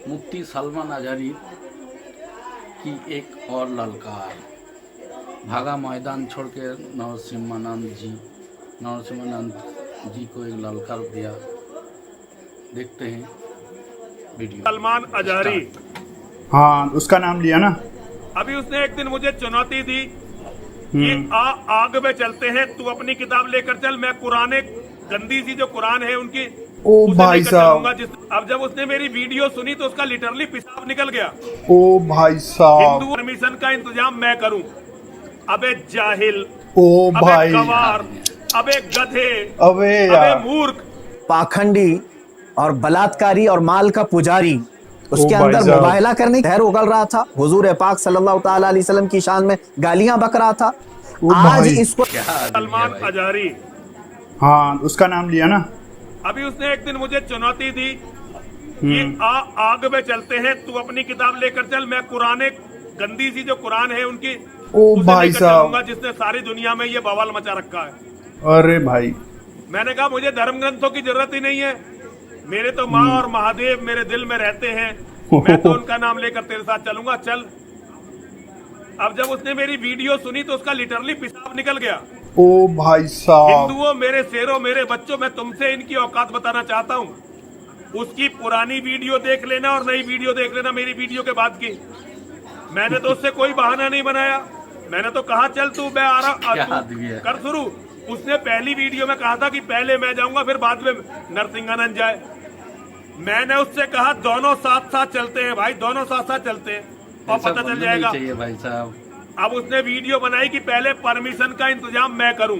मुफ्ती सलमान आजारी की एक और ललकार। भागा मैदान छोड़ के नरसिम्हानंद जी को एक ललकार दिया। देखते हैं वीडियो। सलमान आजारी, हाँ उसका नाम लिया ना। अभी उसने एक दिन मुझे चुनौती दी कि आग में चलते हैं, तू अपनी किताब लेकर चल, मैं कुरान, गंदी सी जो कुरान है उनकी, ओ उसे भाई लेकर साहब। चलूंगा। अब जब उसने मेरी वीडियो सुनी तो उसका लिटरली पेशाब निकल गया। ओ भाई साहब। हिंदू परमिशन का इंतजाम मैं करूं। अबे जाहिल, ओ अबे भाई, गवार, अबे गधे, अबे अबे यार। मूर्ख, पाखंडी और बलात्कारी और माल का पुजारी, उसके ओ भाई अंदर साहब। मुबाहला करने जहर उगल रहा था, हुजूर पाक सल्लल्लाहु ताला अलैहि वसल्लम की शान में गालियां बक रहा था। ओ आज भाई। इसको क्या आदमी है सलमान भाई। आजारी, हाँ उसका नाम लिया ना। अभी उसने एक दिन मुझे चुनौती दी कि आग में चलते हैं, तू अपनी किताब लेकर चल, मैं कुरान, गंदी सी जो कुरान है उनकी, ओ उसे भाई लेकर साहब। चलूंगा, जिसने सारी दुनिया में ये बवाल मचा रखा है। अरे भाई। मैंने कहा मुझे धर्म ग्रंथों की जरूरत ही नहीं है, मेरे तो माँ और महादेव मेरे दिल में रहते हैं, मैं तो उनका नाम लेकर तेरे साथ चलूंगा, चल। अब जब उसने मेरी वीडियो सुनी तो उसका लिटरली पेशाब निकल गया। ओ भाई साहब। हिंदुओं, मेरे शेरों, मेरे बच्चों, मैं तुमसे इनकी औकात बताना चाहता हूँ। उसकी पुरानी वीडियो देख लेना और नई वीडियो देख लेना मेरी वीडियो के बाद की। मैंने तो उससे कोई बहाना नहीं बनाया, मैंने तो कहा चल तू, मैं आ क्या रहा, आदमी है। कर शुरू। उसने पहली वीडियो में कहा था कि पहले मैं जाऊंगा फिर बाद में नरसिंहानंद जाए। मैंने उससे कहा दोनों साथ साथ चलते हैं भाई, दोनों साथ साथ चलते हैं और ऐसा पता चल बोलना नहीं जाएगा। चाहिए भाई साहब। अब उसने वीडियो बनाई कि पहले परमिशन का इंतजाम मैं करूं।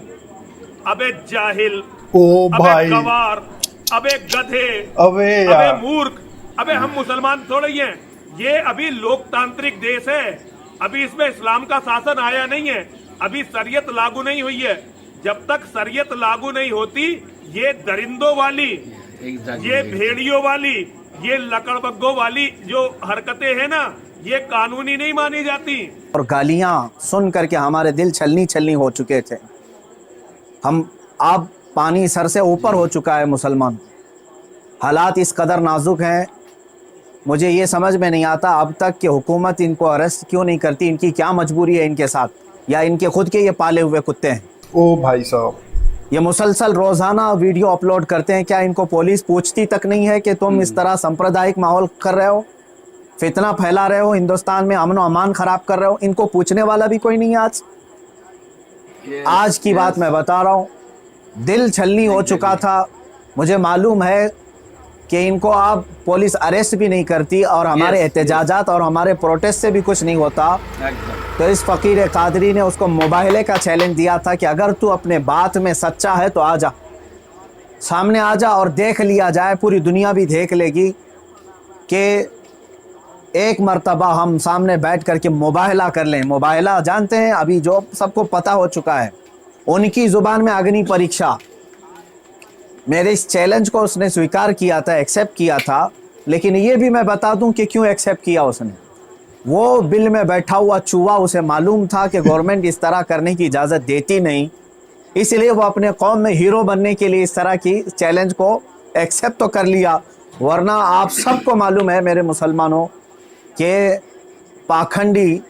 अबे जाहिल, ओ अबे भाई। गवार, अबे गधे, अबे अबे यार। मूर्ख, अबे हम मुसलमान थोड़े ही हैं, ये अभी लोकतांत्रिक देश है, अभी इसमें इस्लाम का शासन आया नहीं है, अभी शरीयत लागू नहीं हुई है। जब तक शरीयत लागू नहीं होती, ये दरिंदों वाली, ये भेड़ियों वाली, ये लकड़बग्गों वाली जो हरकतें हैं ना, ये कानूनी नहीं मानी जाती। और गालियां सुन करके हमारे दिल छलनी छलनी हो चुके थे। हम अब पानी सर से ऊपर हो चुका है मुसलमान। हालात इस कदर नाजुक हैं, मुझे ये समझ में नहीं आता अब तक कि हुकूमत इनको अरेस्ट क्यों नहीं करती। इनकी क्या मजबूरी है इनके साथ, या इनके खुद के ये पाले हुए कुत्ते हैं। ओ भाई साहब। ये मुसलसल रोजाना वीडियो अपलोड करते हैं, क्या इनको पुलिस पूछती तक नहीं है कि तुम इस तरह सांप्रदायिक माहौल कर रहे हो, फितना फैला रहे हो, हिंदुस्तान में अमन अमान खराब कर रहे हो? इनको पूछने वाला भी कोई नहीं है। आज की बात मैं बता रहा हूँ, दिल छलनी हो चुका था। मुझे मालूम है कि इनको अब पुलिस अरेस्ट भी नहीं करती और हमारे एहतजाजात और हमारे प्रोटेस्ट से भी कुछ नहीं होता। तो इस फकीर कादरी ने उसको मुबाहले का चैलेंज दिया था कि अगर तू अपने बात में सच्चा है तो आ जा, सामने आ जा और देख लिया जाए, पूरी दुनिया भी देख लेगी कि एक मर्तबा हम सामने बैठ करके मुबाहला कर लें। मुबाहला जानते हैं, अभी जो सबको पता हो चुका है, उनकी ज़ुबान में अग्नि परीक्षा। मेरे इस चैलेंज को उसने स्वीकार किया था, एक्सेप्ट किया था, लेकिन ये भी मैं बता दूं कि क्यों एक्सेप्ट किया उसने। वो बिल में बैठा हुआ चूहा, उसे मालूम था कि गवर्नमेंट इस तरह करने की इजाज़त देती नहीं, इसलिए वो अपने कौम में हीरो बनने के लिए इस तरह की चैलेंज को एक्सेप्ट तो कर लिया। वरना आप सबको मालूम है मेरे मुसलमानों कि पाखंडी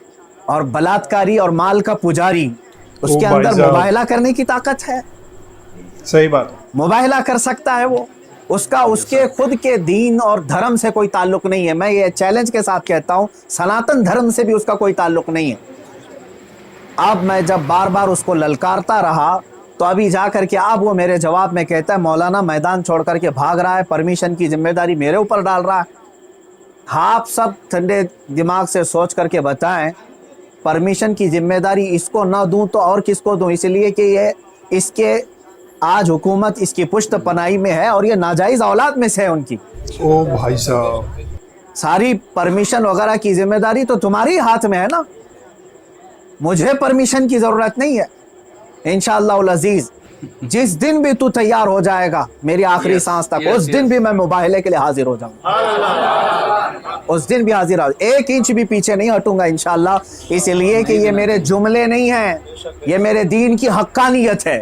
और बलात्कारी और माल का पुजारी, उसके भाई अंदर साहब। मुबाहला करने की ताकत है, सही बात। मुबाहला कर सकता है वो। उसका उसके खुद के दीन और धर्म से कोई ताल्लुक नहीं है। मैं ये चैलेंज के साथ कहता हूँ, सनातन धर्म से भी उसका कोई ताल्लुक नहीं है। अब मैं जब बार बार उसको ललकारता रहा तो अभी जा करके अब वो मेरे जवाब में कहता है मौलाना मैदान छोड़ करके भाग रहा है, परमिशन की जिम्मेदारी मेरे ऊपर डाल रहा है। आप सब ठंडे दिमाग से सोच करके बताएं, परमिशन की जिम्मेदारी इसको ना दूं तो और किसको दूं? इसलिए कि ये इसके आज हुकूमत इसकी पुश्त पनाही में है और ये नाजायज औलाद में से है उनकी। ओ भाई साहब। सारी परमिशन वगैरह की जिम्मेदारी तो तुम्हारी हाथ में है ना, मुझे परमिशन की जरूरत नहीं है। इंशाअल्लाह अज़ीज़ जिस दिन भी तू तैयार हो जाएगा मेरी आखिरी सांस तक, उस दिन भी मैं मुबाहले के लिए हाजिर हो जाऊंगा, उस दिन भी हाजिर हो, 1 इंच भी पीछे नहीं हटूंगा इंशाअल्लाह। इसलिए कि ये मेरे जुमले नहीं हैं, ये मेरे दीन की हक्कानियत है,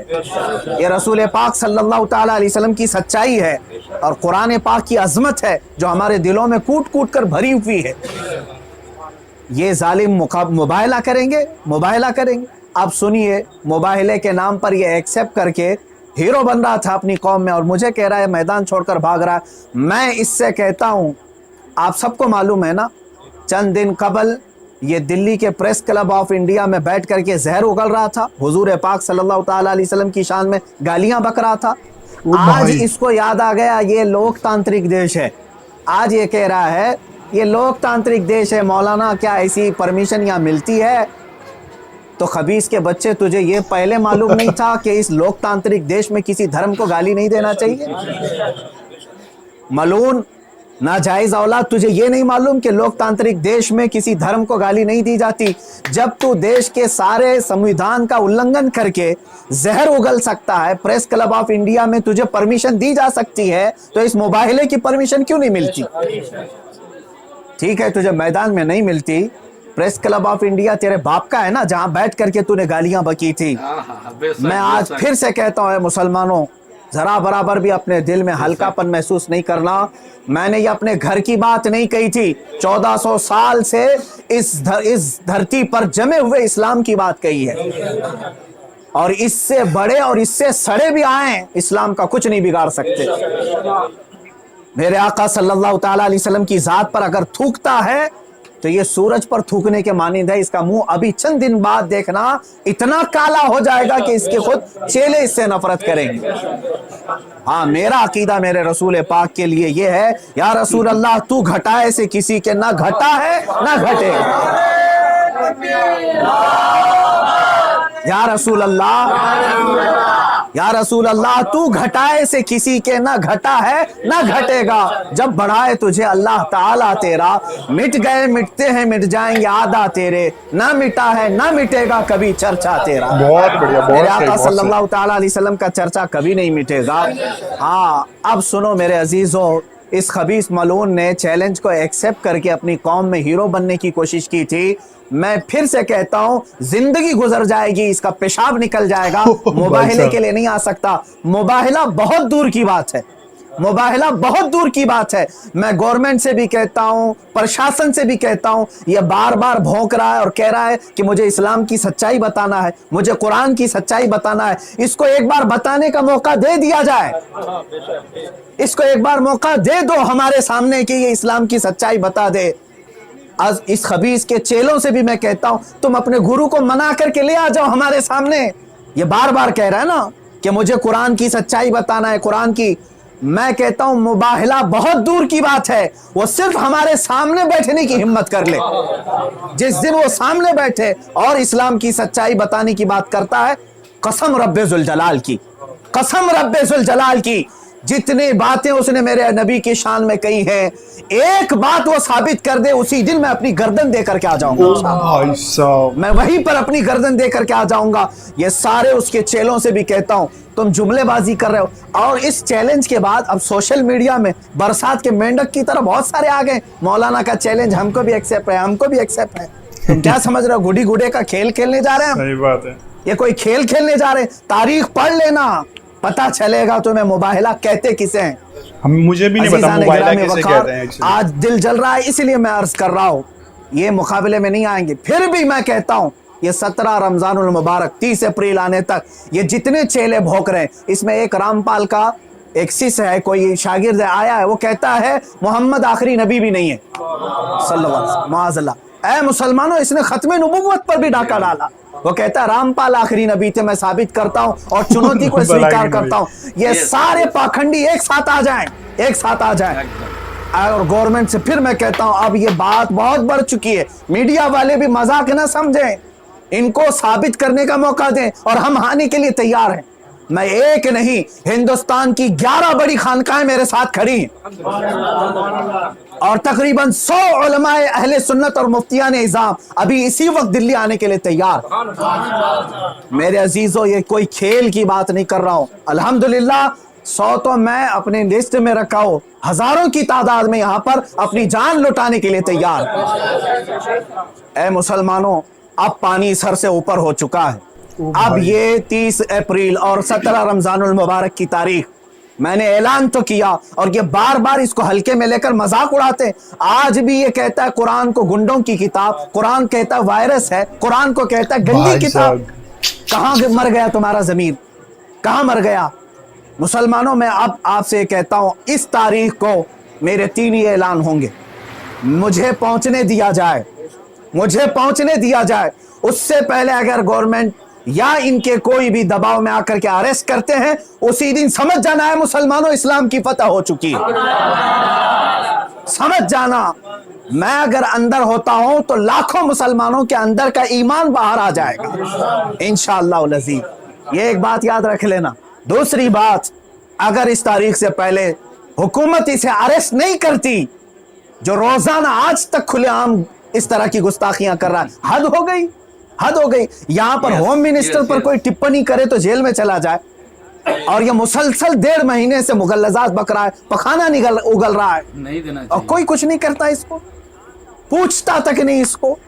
ये रसूल पाक सल्लल्लाहु ताला अलैहि वसल्लम की सच्चाई है और कुरान पाक की अजमत है जो हमारे दिलों में कूट कूट कर भरी हुई है। ये जालिम मुबाहला करेंगे, मुबाहला करेंगे। अब सुनिए, मुबाहले के नाम पर ये एक्सेप्ट करके हीरो बन रहा था अपनी कौम में और मुझे कह रहा है मैदान छोड़कर भाग रहा है। मैं इससे कहता हूं, आप सबको मालूम है ना, चंद दिन कबल ये दिल्ली के प्रेस क्लब ऑफ इंडिया में बैठ करके जहर उगल रहा था, हुजूर पाक सल्लल्लाहु ताला अलैहि वसल्लम की शान में गालियां बक रहा था। आज इसको याद आ गया ये लोकतांत्रिक देश है, आज ये कह रहा है ये लोकतांत्रिक देश है, मौलाना क्या ऐसी परमिशन यहाँ मिलती है? तो खबीस के बच्चे, तुझे ये पहले मालूम नहीं था कि इस लोकतांत्रिक देश में किसी धर्म को गाली नहीं देना चाहिए? मलून नाजायज औलाद, तुझे ये नहीं मालूम कि लोकतांत्रिक देश में किसी धर्म को गाली नहीं दी जाती? जब तू देश के सारे संविधान का उल्लंघन करके जहर उगल सकता है, प्रेस क्लब ऑफ इंडिया में तुझे परमिशन दी जा सकती है, तो इस मुबाहले की परमिशन क्यों नहीं मिलती? ठीक है, तुझे मैदान में नहीं मिलती, प्रेस क्लब ऑफ इंडिया तेरे बाप का है ना, जहां बैठ करके तूने गालियां बकी थी। मैं आज फिर से कहता हूं मुसलमानों, जरा बराबर भी अपने दिल में हल्कापन महसूस नहीं करना। मैंने ये अपने घर की बात नहीं कही थी, 1400 साल से इस धरती पर जमे हुए इस्लाम की बात कही है, और इससे बड़े और इससे सड़े भी आए, इस्लाम का कुछ नहीं बिगाड़ सकते। मेरे आका सल्लल्लाहु ताला अलैहि वसल्लम की जात पर अगर थूकता है तो ये सूरज पर थूकने के मानिंद है। इसका मुंह अभी चंद दिन बाद देखना इतना काला हो जाएगा कि इसके खुद चेले इससे नफरत करेंगे। हाँ, मेरा अकीदा मेरे रसूल पाक के लिए ये है, या रसूल अल्लाह तू घटाए से किसी के ना घटा है ना घटेगा। या रसूल अल्लाह, या रसूल अल्लाह तू घटाए से किसी के ना घटा है ना घटेगा, जब बढ़ाए तुझे अल्लाह ताला तेरा, मिट गए मिटते हैं मिट जाएंगे आदा तेरे, ना मिटा है ना मिटेगा कभी चर्चा तेरा। बहुत बढ़िया, मेरे बहुत आका सही। सल्लल्लाहु ताला अलैहि वसल्लम का चर्चा कभी नहीं मिटेगा। हाँ, अब सुनो मेरे अजीजों, इस खबीस मलून ने चैलेंज को एक्सेप्ट करके अपनी कौम में हीरो बनने की कोशिश की थी। मैं फिर से कहता हूं, जिंदगी गुजर जाएगी, इसका पेशाब निकल जाएगा, मुबाहले के लिए नहीं आ सकता। मुबाहला बहुत दूर की बात है, मुबाहला बहुत दूर की बात है। मैं गवर्नमेंट से भी कहता हूं, प्रशासन से भी कहता हूं, ये बार बार भौंक रहा है और कह रहा है कि मुझे इस्लाम की सच्चाई बताना है, मुझे कुरान की सच्चाई बताना है। इसको एक बार बताने का मौका दे दिया जाए, इसको एक बार मौका दे दो हमारे सामने कि ये इस्लाम की सच्चाई बता दे। आज इस खबीस के चेलों से भी मैं कहता हूं, तुम अपने गुरु को मना करके ले आ जाओ हमारे सामने। ये बार बार कह रहा है ना कि मुझे कुरान की सच्चाई बताना है, कुरान की। मैं कहता हूं मुबाहला बहुत दूर की बात है, वो सिर्फ हमारे सामने बैठने की हिम्मत कर ले। जिस दिन वो सामने बैठे और इस्लाम की सच्चाई बताने की बात करता है, कसम रब्बे जुल जलाल की, कसम रब्बे जुल जलाल की, जितनी बातें उसने मेरे नबी की शान में कही हैं, एक बात वो साबित कर दे, उसी दिन मैं अपनी गर्दन दे करके आ जाऊंगा। भाई साहब, मैं वहीं पर अपनी गर्दन दे करके आ जाऊंगा। ये सारे उसके चेलों से भी कहता हूं, तुम जुमलेबाजी कर रहे हो। और इस चैलेंज के बाद अब सोशल मीडिया में बरसात के मेंढक की तरह बहुत सारे आ गए, मौलाना का चैलेंज हमको भी एक्सेप्ट है, हमको भी एक्सेप्ट है। तुम क्या समझ रहे हो, गुडी गुडे का खेल खेलने जा रहे हैं? सही बात है। ये कोई खेल खेलने जा रहे हैं? तारीख पढ़ लेना, पता चलेगा तुम्हें मुबाहला कहते किसे हैं। मुझे भी नहीं पता मुबाहला किसे कहते हैं एक्चुअली। आज दिल जल रहा है, इसलिए मैं अर्ज कर रहा हूँ, ये मुकाबले में नहीं आएंगे। फिर भी मैं कहता हूँ, ये 17 रमजानुल मुबारक 30 अप्रैल आने तक ये जितने चेले भोंक रहे हैं, इसमें एक रामपाल का एक शिष्य है, कोई शागिर्द आया है, वो कहता है मोहम्मद आखिरी नबी भी नहीं है सल्लल्लाहु अलैहि वसल्लम। माअज़ल्लाह। ऐ मुसलमानों, इसने खत्मे नबुव्वत पर भी डाका डाला। वो कहता है रामपाल आखिरी नबी थे, मैं साबित करता हूं और चुनौती को स्वीकार करता हूं। ये सारे पाखंडी एक साथ आ जाएं, एक साथ आ जाएं। और गवर्नमेंट से फिर मैं कहता हूं, अब ये बात बहुत बढ़ चुकी है, मीडिया वाले भी मजाक न समझें, इनको साबित करने का मौका दें और हम हारने के लिए तैयार हैं। मैं एक नहीं, हिंदुस्तान की 11 बड़ी खानकाएं मेरे साथ खड़ी हैं और तकरीबन 100 उलमाए अहले सुन्नत और मुफ्तियान इज़ाम अभी इसी वक्त दिल्ली आने के लिए तैयार। मेरे अजीजों, ये कोई खेल की बात नहीं कर रहा हूं। अल्हम्दुलिल्लाह 100 तो मैं अपने लिस्ट में रखा हूं, हजारों की तादाद में यहां पर अपनी जान लुटाने के लिए तैयार। ऐ मुसलमानों, अब पानी सर से ऊपर हो चुका है। अब ये 30 अप्रैल और 17 रमजानुल मुबारक की तारीख मैंने ऐलान तो किया, और ये बार बार इसको हल्के में लेकर मजाक उड़ाते हैं। आज भी ये कहता है कुरान को गुंडों की किताब, कुरान कहता है वायरस है, कुरान को कहता है गंदी किताब। कहां मर गया तुम्हारा ज़मीर, कहां मर गया? मुसलमानों, मैं अब आपसे कहता हूं, इस तारीख को मेरे 3 ही ऐलान होंगे। मुझे पहुंचने दिया जाए, मुझे पहुंचने दिया जाए। उससे पहले अगर गवर्नमेंट या इनके कोई भी दबाव में आकर के अरेस्ट करते हैं, उसी दिन समझ जाना है मुसलमानों, इस्लाम की फतह हो चुकी है। समझ जाना, मैं अगर अंदर होता हूं तो लाखों मुसलमानों के अंदर का ईमान बाहर आ जाएगा इंशाअल्लाह अज़ीज़। ये एक बात याद रख लेना। दूसरी बात, अगर इस तारीख से पहले हुकूमत इसे अरेस्ट नहीं करती, जो रोजाना आज तक खुलेआम इस तरह की गुस्ताखियां कर रहा है, हद हो गई, हद हो गई। यहां पर होम मिनिस्टर पर कोई टिप्पणी करे तो जेल में चला जाए, और ये मुसलसल 1.5 महीने से मुगल्लजात बक रहा है, पखाना उगल रहा है, नहीं देना चाहिए। और कोई कुछ नहीं करता, इसको पूछता तक नहीं इसको।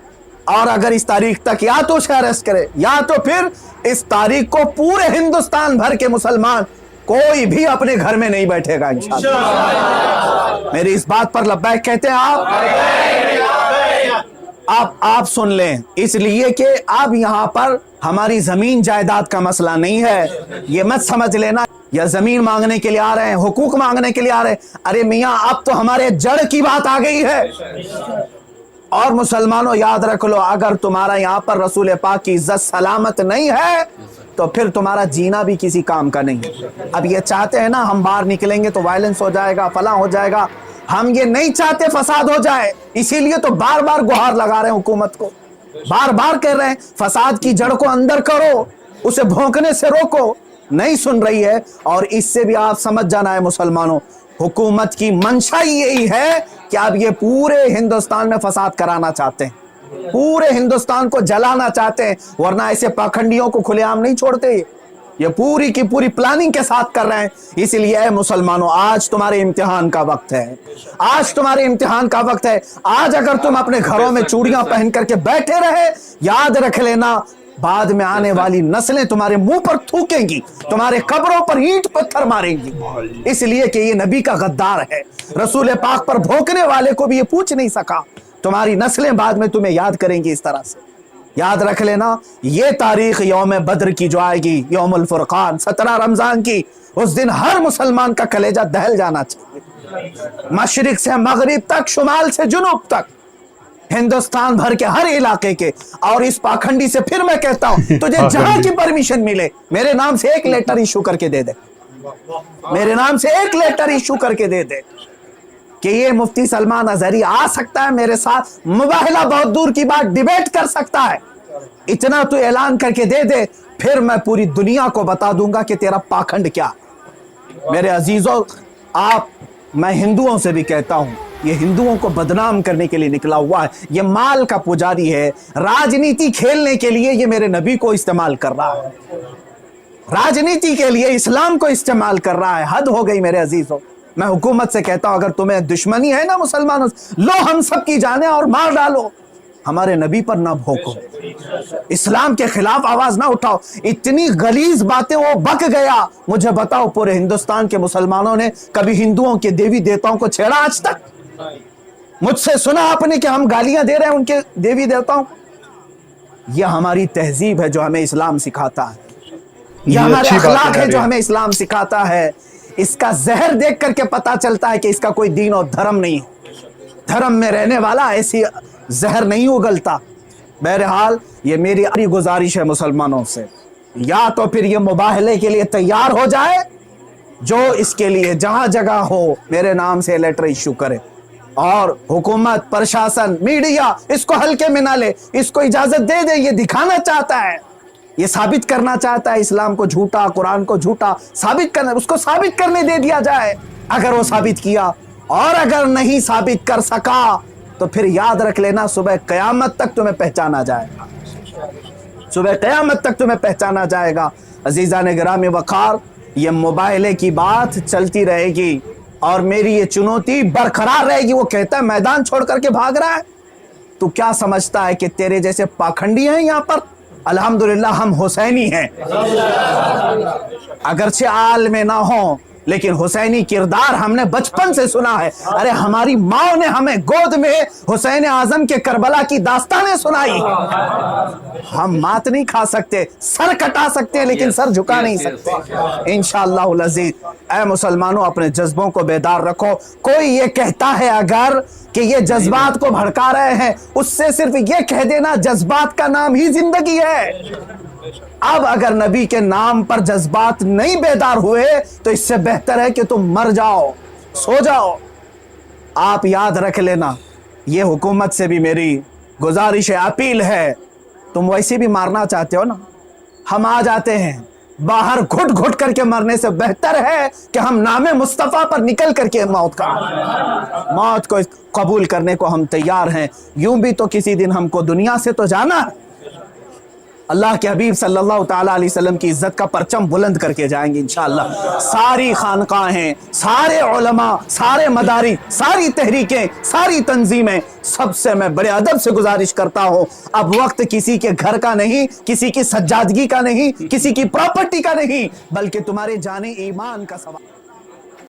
और अगर इस तारीख तक या तो उसे अरेस्ट करे, या तो फिर इस तारीख को पूरे हिंदुस्तान भर के मुसलमान कोई भी अपने घर में नहीं बैठेगा इंशाअल्लाह। मेरी इस बात पर लब्बैक कहते हैं आप सुन लें, इसलिए कि अब यहां पर हमारी जमीन जायदाद का मसला नहीं है। ये मत समझ लेना या जमीन मांगने के लिए आ रहे हैं, हुकूक मांगने के लिए आ रहे हैं। अरे मियां, अब तो हमारे जड़ की बात आ गई है। और मुसलमानों, याद रख लो, अगर तुम्हारा यहां पर रसूल पाक की इज्जत सलामत नहीं है तो फिर तुम्हारा जीना भी किसी काम का नहीं है। अब ये चाहते हैं ना हम बाहर निकलेंगे तो वायलेंस हो जाएगा, फला हो जाएगा। हम ये नहीं चाहते फसाद हो जाए, इसीलिए तो बार बार गुहार लगा रहे हैं हुकूमत को, बार बार कह रहे हैं फसाद की जड़ को अंदर करो, उसे भौंकने से रोको। नहीं सुन रही है। और इससे भी आप समझ जाना है मुसलमानों, हुकूमत की मंशा यही है कि आप ये पूरे हिंदुस्तान में फसाद कराना चाहते हैं, पूरे हिंदुस्तान को जलाना चाहते हैं, वरना ऐसे पाखंडियों को खुलेआम नहीं छोड़ते। ये पूरी की पूरी प्लानिंग के साथ कर रहे हैं। इसलिए मुसलमानों, आज तुम्हारे इम्तिहान का वक्त है, आज तुम्हारे इम्तिहान का वक्त है। आज अगर तुम अपने घरों में चूड़ियां पहन करके बैठे रहे, याद रख लेना, बाद में आने वाली नस्लें तुम्हारे मुंह पर थूकेंगी, तुम्हारे कब्रों पर ईंट पत्थर मारेंगी, इसलिए कि ये नबी का गद्दार है। रसूल पाक पर भोंकने वाले को भी ये पूछ नहीं सका। तुम्हारी नस्लें बाद में तुम्हें याद करेंगी इस तरह से। याद रख लेना, ये तारीख यौम बद्र की जो आएगी, यौमुल फुरकान 17 रमजान की, उस दिन हर मुसलमान का कलेजा दहल जाना चाहिए। मशरिक से मगरिब तक, शुमाल से जुनूब तक, हिंदुस्तान भर के हर इलाके के। और इस पाखंडी से फिर मैं कहता हूं, तुझे जहां की परमिशन मिले, मेरे नाम से एक लेटर इशू करके दे दे, मेरे नाम से एक लेटर इशू करके दे दे कि ये मुफ्ती सलमान अजहरी आ सकता है मेरे साथ, मुबाहला बहुत दूर की बात, डिबेट कर सकता है। इतना तू ऐलान करके दे दे, फिर मैं पूरी दुनिया को बता दूंगा कि तेरा पाखंड क्या। मेरे अजीजों, मैं हिंदुओं से भी कहता हूं, ये हिंदुओं को बदनाम करने के लिए निकला हुआ है, ये माल का पुजारी है, राजनीति खेलने के लिए ये मेरे नबी को इस्तेमाल कर रहा है, राजनीति के लिए इस्लाम को इस्तेमाल कर रहा है। हद हो गई मेरे अजीजों। मैं हुकूमत से कहता हूं, अगर तुम्हें दुश्मनी है ना मुसलमानों से, लो हम सब की जाने और मार डालो, हमारे नबी पर ना भोंको, इस्लाम के खिलाफ आवाज ना उठाओ। इतनी गलीज बातें वो बक गया। मुझे बताओ, पूरे हिंदुस्तान के मुसलमानों ने कभी हिंदुओं के देवी देवताओं को छेड़ा आज तक? मुझसे सुना आपने कि हम गालियां दे रहे हैं उनके देवी देवताओं? यह हमारी तहजीब है जो हमें इस्लाम सिखाता है, यह हमारे अखलाक है जो हमें इस्लाम सिखाता है। इसका जहर देख करके पता चलता है कि इसका कोई दीन और धर्म नहीं है। धर्म में रहने वाला ऐसी जहर नहीं उगलता। बहरहाल, ये मेरी गुजारिश है मुसलमानों से, या तो फिर ये मुबाहले के लिए तैयार हो जाए, जो इसके लिए जहां जगह हो मेरे नाम से लेटर इशू करे, और हुकूमत, प्रशासन, मीडिया इसको हल्के में ना ले, इसको इजाजत दे दे। ये दिखाना चाहता है ये साबित करना चाहता है इस्लाम को झूठा, कुरान को झूठा साबित करना, उसको साबित करने दे दिया जाए। अगर वो साबित किया, और अगर नहीं साबित कर सका तो फिर याद रख लेना सुबह क़यामत तक तुम्हें पहचाना जाएगा, सुबह क़यामत तक तुम्हें पहचाना जाएगा। अजीज़ान गिरामी वक़ार, ये मुबाहले की बात चलती रहेगी और मेरी ये चुनौती बरकरार रहेगी। वो कहता है मैदान छोड़ करके भाग रहा है, तू क्या समझता है कि तेरे जैसे पाखंडी हैं यहाँ पर? अल्हम्दुलिल्लाह हम हुसैनी हैं, अगरचे आल में ना हो लेकिन हुसैनी किरदार हमने बचपन से सुना है। अरे हमारी माँ ने हमें गोद में हुसैन आजम के करबला की दास्तानें सुनाई। हम मात नहीं खा सकते, सर कटा सकते हैं लेकिन सर झुका नहीं सकते इंशाअल्लाह अज़ीज़। ऐ मुसलमानों, अपने जज्बों को बेदार रखो। कोई ये कहता है अगर कि ये जज्बात को भड़का रहे हैं, उससे सिर्फ ये कह देना जज्बात का नाम ही जिंदगी है। अब अगर नबी के नाम पर जज्बात नहीं बेदार हुए तो इससे बेहतर है कि तुम मर जाओ, सो जाओ। आप याद रख लेना, ये हुकूमत से भी मेरी गुजारिश है, अपील है, तुम वैसे भी मारना चाहते हो ना, हम आ जाते हैं। बाहर घुट घुट करके मरने से बेहतर है कि हम नामे मुस्तफ़ा पर निकल करके मौत को कबूल करने को हम तैयार हैं। यूं भी तो किसी दिन हमको दुनिया से तो जाना है। अल्लाह के हबीब सल्लल्लाहु ताला अलैहि वसल्लम की इज्जत का परचम बुलंद करके जाएंगे इंशाअल्लाह। सारी खानकाहें, सारे उलमा, सारे मदारी, सारी तहरीकें, सारी तंजीमें, सबसे मैं बड़े अदब से गुजारिश करता हूँ, अब वक्त किसी के घर का नहीं, किसी की सज्जादगी का नहीं, किसी की प्रॉपर्टी का नहीं, बल्कि तुम्हारे जाने ईमान का सवाल।